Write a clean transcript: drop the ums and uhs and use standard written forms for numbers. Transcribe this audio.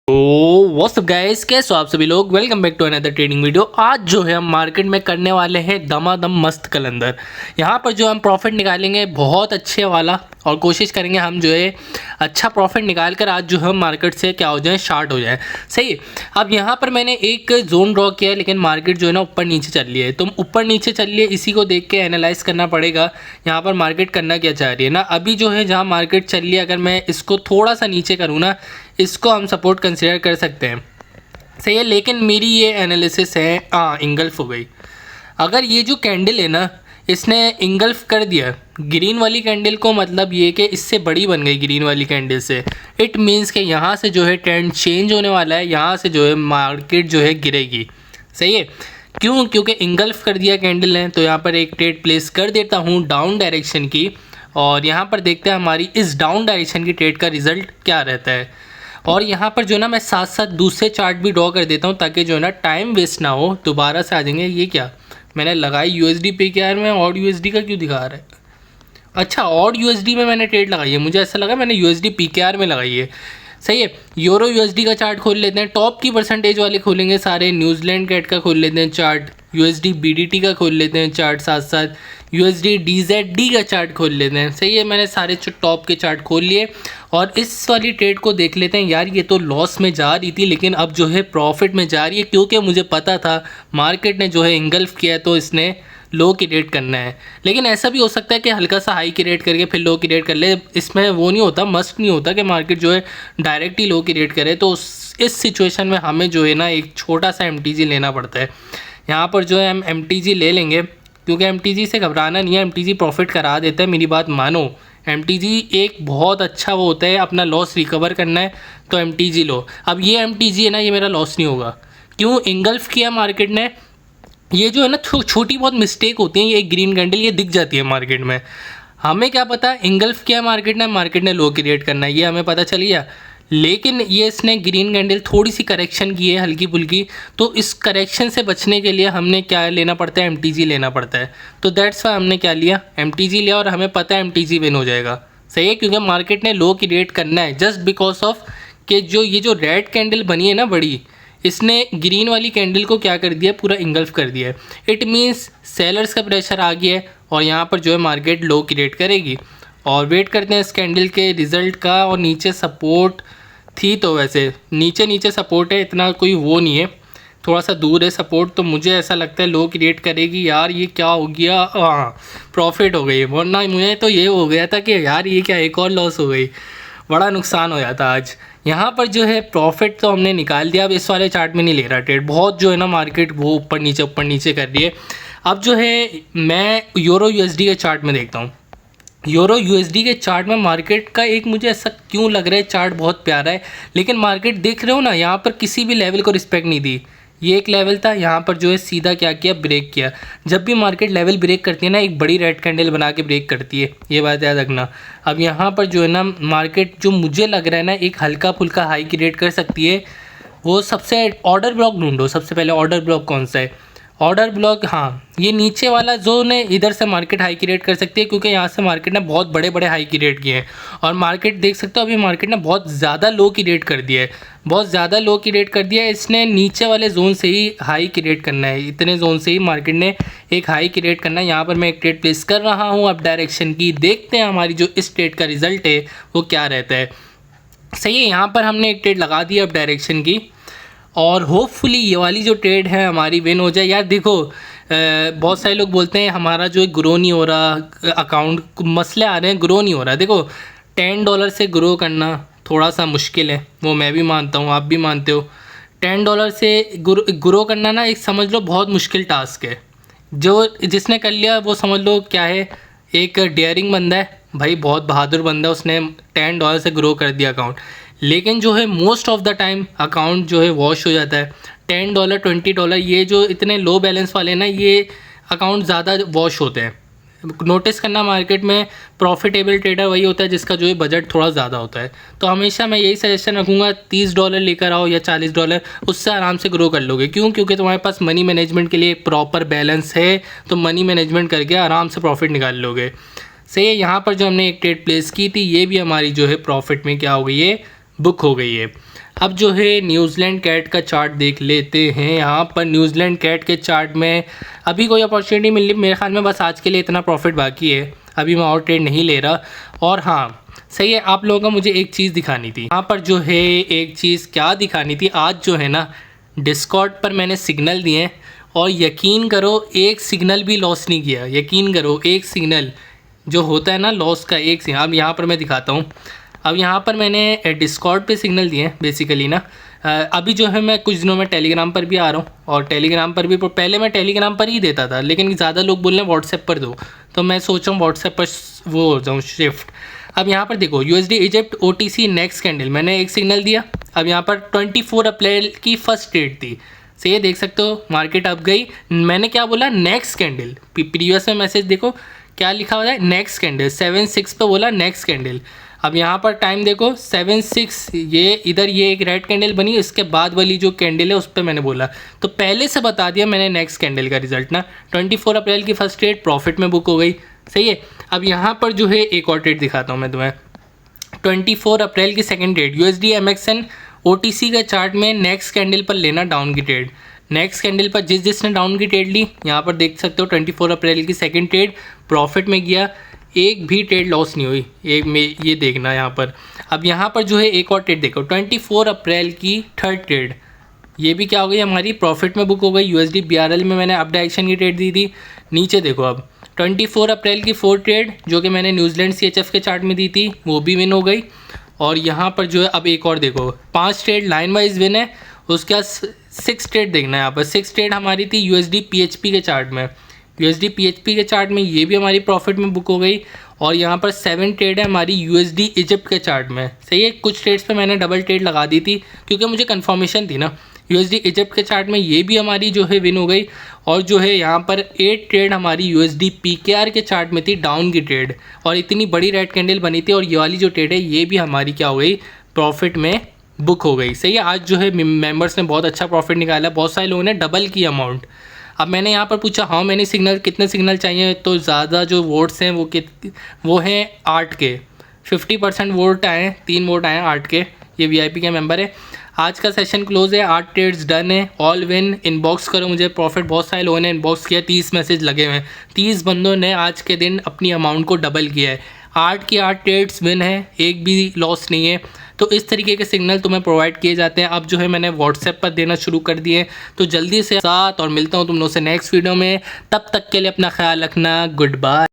What's up guys, कैसे हो आप सभी लोग। Welcome back to another trading video. आज जो है हम मार्केट में करने वाले हैं दमादम मस्त कलंदर। यहाँ पर जो हम प्रॉफिट निकालेंगे बहुत अच्छे वाला और कोशिश करेंगे हम जो है अच्छा प्रॉफिट निकाल कर आज जो हम मार्केट से क्या हो जाए, शार्ट हो जाए। सही। अब यहाँ पर मैंने एक जोन ड्रॉ किया है, लेकिन मार्केट जो है ना ऊपर नीचे चल रही है। तो ऊपर नीचे चल रही है, इसी को देख के एनालाइज करना पड़ेगा यहाँ पर मार्केट करना क्या चाह रही है ना। अभी जो है जहाँ मार्केट चल रही है, अगर मैं इसको थोड़ा सा नीचे करूँ ना, इसको हम सपोर्ट कंसिडर कर सकते हैं। सही है, लेकिन मेरी ये एनालिसिस है, इंगल्फ हो गई। अगर ये जो कैंडल है ना, इसने इंगल्फ कर दिया ग्रीन वाली कैंडल को, मतलब ये कि इससे बड़ी बन गई ग्रीन वाली कैंडल से। इट मीन्स कि यहाँ से जो है ट्रेंड चेंज होने वाला है, यहाँ से जो है मार्केट जो है गिरेगी। सही है, क्यों? क्योंकि इंगल्फ कर दिया कैंडल ने। तो यहाँ पर एक ट्रेड प्लेस कर देता हूँ डाउन डायरेक्शन की, और यहाँ पर देखते हैं हमारी इस डाउन डायरेक्शन की ट्रेड का रिजल्ट क्या रहता है। और यहाँ पर जो ना मैं साथ साथ दूसरे चार्ट भी ड्रॉ कर देता हूँ, ताकि जो है ना टाइम वेस्ट ना हो। दोबारा से आ जाएंगे। ये क्या मैंने लगाई यूएसडी पीकेआर में, और यूएसडी का क्यों दिखा रहा है? अच्छा, और यूएसडी में मैंने ट्रेड लगाई है, मुझे ऐसा लगा मैंने यूएसडी पीकेआर में लगाई है। सही है। यूरो यूएसडी का चार्ट खोल लेते हैं, टॉप की परसेंटेज वाले खोलेंगे सारे। न्यूजीलैंड कैट का खोल लेते हैं चार्ट, यूएसडी बीडीटी का खोल लेते हैं चार्ट, साथ साथ यूएसडी डीजेडी का चार्ट खोल लेते हैं। सही है, मैंने सारे टॉप के चार्ट खोल लिए। और इस वाली ट्रेड को देख लेते हैं। यार ये तो लॉस में जा रही थी, लेकिन अब जो है प्रॉफिट में जा रही है, क्योंकि मुझे पता था मार्केट ने जो है इंगल्फ किया है, तो इसने लो की रेट करना है। लेकिन ऐसा भी हो सकता है कि हल्का सा हाई की रेट करके फिर लो की रेट कर ले। इसमें वो नहीं होता, मस्ट नहीं होता कि मार्केट जो है डायरेक्ट ही लो की रेट करे। तो इस सिचुएशन में हमें जो है ना एक छोटा सा MTG लेना पड़ता है। यहाँ पर जो है हम MTG ले लेंगे, क्योंकि MTG से घबराना नहीं है, MTG प्रॉफिट करा देता है, मेरी बात मानो। MTG एक बहुत अच्छा वो होता है, अपना लॉस रिकवर करना है तो MTG लो। अब ये MTG है ना, ये मेरा लॉस नहीं होगा। क्यों? इंगल्फ किया मार्केट ने। ये जो है ना छोटी बहुत मिस्टेक होती है, ये एक ग्रीन कैंडल ये दिख जाती है मार्केट में। हमें क्या पता, इंगल्फ किया मार्केट ने लो की रेट करना है, ये हमें पता चल गया। लेकिन ये इसने ग्रीन कैंडल थोड़ी सी करेक्शन की है, हल्की फुल्की। तो इस करेक्शन से बचने के लिए हमने क्या लेना पड़ता है, MTG लेना पड़ता है। तो दैट्स वाई हमने क्या लिया, MTG लिया। और हमें पता है MTG विन हो जाएगा। सही है, क्योंकि मार्केट ने लो की रेट करना है, जस्ट बिकॉज ऑफ कि जो ये जो रेड कैंडल बनी है ना बड़ी, इसने ग्रीन वाली कैंडल को क्या कर दिया, पूरा इंगल्फ कर दिया है। इट मीन्स सेलर्स का प्रेशर आ गया है, और यहाँ पर जो है मार्केट लो की रेट करेगी। और वेट करते हैं इस कैंडल के रिज़ल्ट का। और नीचे सपोर्ट थी, तो वैसे नीचे सपोर्ट है, इतना कोई वो नहीं है, थोड़ा सा दूर है सपोर्ट। तो मुझे ऐसा लगता है लो की रेट करेगी। यार ये क्या हो गया, हाँ प्रॉफिट हो गई। वरना मुझे तो ये हो गया था कि यार ये क्या, एक और लॉस हो गई, बड़ा नुकसान हो जाता आज। यहाँ पर जो है प्रॉफिट तो हमने निकाल दिया। अब इस वाले चार्ट में नहीं ले रहा ट्रेड, बहुत जो है ना मार्केट वो ऊपर नीचे कर रही है। अब जो है मैं यूरो यूएसडी के चार्ट में देखता हूँ। यूरो यूएसडी के चार्ट में मार्केट का एक मुझे ऐसा क्यों लग रहा है, चार्ट बहुत प्यारा है, लेकिन मार्केट देख रहे हो ना, यहाँ पर किसी भी लेवल को रिस्पेक्ट नहीं दी। ये एक लेवल था, यहाँ पर जो है सीधा क्या किया, ब्रेक किया। जब भी मार्केट लेवल ब्रेक करती है ना, एक बड़ी रेड कैंडल बना के ब्रेक करती है, ये बात याद रखना। अब यहाँ पर जो है ना मार्केट, जो मुझे लग रहा है ना एक हल्का फुल्का हाई की रेट कर सकती है। वो सबसे ऑर्डर ब्लॉक ढूंढो, सबसे पहले ऑर्डर ब्लॉक कौन सा है। ऑर्डर ब्लॉक, हाँ ये नीचे वाला जोन है, इधर से मार्केट हाई की रेट कर सकती है, क्योंकि यहाँ से मार्केट ने बहुत बड़े बड़े हाई की रेट किए हैं। और मार्केट देख सकते हो अभी मार्केट ने बहुत ज़्यादा लो की रेट कर दिया है, बहुत ज़्यादा लो की रेट कर दिया है। इसने नीचे वाले जोन से ही हाई की रेट करना है, इतने जोन से ही मार्केट ने एक हाई की रेट करना है। यहाँ पर मैं एक ट्रेड प्लेस कर रहा हूँ अप डायरेक्शन की। देखते हैं हमारी जो इस ट्रेड का रिजल्ट है वो क्या रहता है। सही है, यहाँ पर हमने एक ट्रेड लगा दी अप डायरेक्शन की, और होपफुली ये वाली जो ट्रेड है हमारी विन हो जाए। यार देखो, बहुत सारे लोग बोलते हैं हमारा जो ग्रो नहीं हो रहा, अकाउंट मसले आ रहे हैं, ग्रो नहीं हो रहा। देखो $10 से ग्रो करना थोड़ा सा मुश्किल है, वो मैं भी मानता हूँ, आप भी मानते हो। $10 से ग्रो करना ना एक समझ लो बहुत मुश्किल टास्क है। जो जिसने कर लिया वो समझ लो क्या है, एक डेयरिंग बंदा है भाई, बहुत बहादुर बंदा, उसने $10 से ग्रो कर दिया अकाउंट। लेकिन जो है most of the time account जो है वॉश हो जाता है। $10 $20 ये जो इतने लो बैलेंस वाले ना, ये अकाउंट ज़्यादा वॉश होते हैं। नोटिस करना, मार्केट में प्रॉफिटेबल ट्रेडर वही होता है जिसका जो है बजट थोड़ा ज़्यादा होता है। तो हमेशा मैं यही सजेशन रखूँगा, $30 लेकर आओ या $40, उससे आराम से ग्रो कर लोगे। क्यों? क्योंकि तुम्हारे पास मनी मैनेजमेंट के लिए एक प्रॉपर बैलेंस है, तो मनी मैनेजमेंट करके आराम से प्रॉफिट निकाल लोगे। सही है, यहाँ पर जो हमने एक ट्रेड प्लेस की थी, ये भी हमारी जो है प्रॉफिट में क्या हो गई है, बुक हो गई है। अब जो है न्यूजीलैंड कैट का चार्ट देख लेते हैं। यहाँ पर न्यूजीलैंड कैट के चार्ट में अभी कोई अपॉर्चुनिटी मिल रही, मेरे ख्याल में बस आज के लिए इतना प्रॉफिट बाकी है, अभी मैं और ट्रेड नहीं ले रहा। और हाँ सही है, आप लोगों को मुझे एक चीज़ दिखानी थी। यहाँ पर जो है एक चीज़ क्या दिखानी थी, आज जो है ना डिस्कॉर्ड पर मैंने सिग्नल दिए हैं और यकीन करो एक सिग्नल भी लॉस नहीं किया। यकीन करो एक सिग्नल जो होता है ना लॉस का, एक सिग्नल। अब यहाँ पर मैं दिखाता हूँ। अब यहाँ पर मैंने डिस्कॉर्ड पे सिग्नल दिए हैं बेसिकली ना। अभी जो है मैं कुछ दिनों में टेलीग्राम पर भी आ रहा हूँ और टेलीग्राम पर भी, पहले मैं टेलीग्राम पर ही देता था लेकिन ज़्यादा लोग बोल रहे हैं व्हाट्सएप पर दो, तो मैं सोच रहा हूँ व्हाट्सएप पर वो हो जाऊँ शिफ्ट। अब यहाँ पर देखो USD Egypt OTC next candle मैंने एक सिग्नल दिया। अब यहाँ पर 24 अप्रैल की फर्स्ट ट्रेड थी, से ये देख सकते हो मार्केट अप गई। मैंने क्या बोला, नेक्स्ट कैंडल। प्रीवियस में मैसेज देखो क्या लिखा हुआ है, नेक्स्ट कैंडल 7-6 पे बोला नेक्स्ट कैंडल। अब यहाँ पर टाइम देखो 7-6, ये इधर ये एक रेड कैंडल बनी, इसके बाद वाली जो कैंडल है उस पर मैंने बोला, तो पहले से बता दिया मैंने नेक्स्ट कैंडल का रिजल्ट ना। 24 अप्रैल की फर्स्ट ट्रेड प्रॉफिट में बुक हो गई, सही है। अब यहाँ पर जो है एक और ट्रेड दिखाता हूँ मैं तुम्हें। 24 अप्रैल की second trade USD MXN OTC का चार्ट में नेक्स्ट कैंडल पर लेना डाउन की ट्रेड। नेक्स्ट कैंडल पर जिसने डाउन की ट्रेड ली, यहाँ पर देख सकते हो 24 अप्रैल की सेकेंड ट्रेड प्रॉफिट में गया, एक भी ट्रेड लॉस नहीं हुई, एक में ये देखना यहाँ पर। अब यहाँ पर जो है एक और ट्रेड देखो 24 अप्रैल की थर्ड ट्रेड, ये भी क्या हो गई हमारी प्रॉफिट में बुक हो गई। USD BRL में मैंने अप डायरेक्शन की ट्रेड दी थी। नीचे देखो अब 24 अप्रैल की फोर्थ ट्रेड जो कि मैंने न्यूजीलैंड CHF के चार्ट में दी थी, वो भी विन हो गई। और यहाँ पर जो है अब एक और देखो 5 ट्रेड लाइन वाइज विन है। उसके बाद 6 ट्रेड देखना है यहाँ पर। 6 ट्रेड हमारी थी USD PHP के चार्ट में, USD PHP के चार्ट में, ये भी हमारी प्रॉफिट में बुक हो गई। और यहाँ पर 7 ट्रेड है हमारी USD इजिप्ट के चार्ट में, सही है। कुछ ट्रेड्स पे मैंने डबल ट्रेड लगा दी थी क्योंकि मुझे कंफर्मेशन थी ना। USD इजिप्ट के चार्ट में ये भी हमारी जो है विन हो गई। और जो है यहाँ पर 8 ट्रेड हमारी USD PKR के चार्ट में थी डाउन की ट्रेड, और इतनी बड़ी रेड कैंडल बनी थी। और ये वाली जो ट्रेड है ये भी हमारी क्या हो गई, प्रॉफिट में बुक हो गई, सही है। आज जो है मेंबर्स ने बहुत अच्छा प्रॉफिट निकाला, बहुत सारे लोगों ने डबल की अमाउंट। अब मैंने यहाँ पर पूछा हाउ मैनी सिग्नल, कितने सिग्नल चाहिए, तो ज़्यादा जो वोट्स हैं वो हैं 8 के। 50% वोट आए, 3 वोट आए 8 के। ये VIP के मेंबर है। आज का सेशन क्लोज है, 8 ट्रेड्स डन है, ऑल विन। इनबॉक्स करो मुझे प्रॉफिट, बहुत सारे लोगों ने इनबॉक्स किया, 30 मैसेज लगे हुए हैं। 30 बंदों ने आज के दिन अपनी अमाउंट को डबल किया है। 8 की 8 ट्रेड्स विन है, एक भी लॉस नहीं है। तो इस तरीके के सिग्नल तुम्हें प्रोवाइड किए जाते हैं। अब जो है मैंने व्हाट्सएप पर देना शुरू कर दिए, तो जल्दी से साथ और मिलता हूँ तुम लोगों से नेक्स्ट वीडियो में। तब तक के लिए अपना ख्याल रखना, गुड बाय।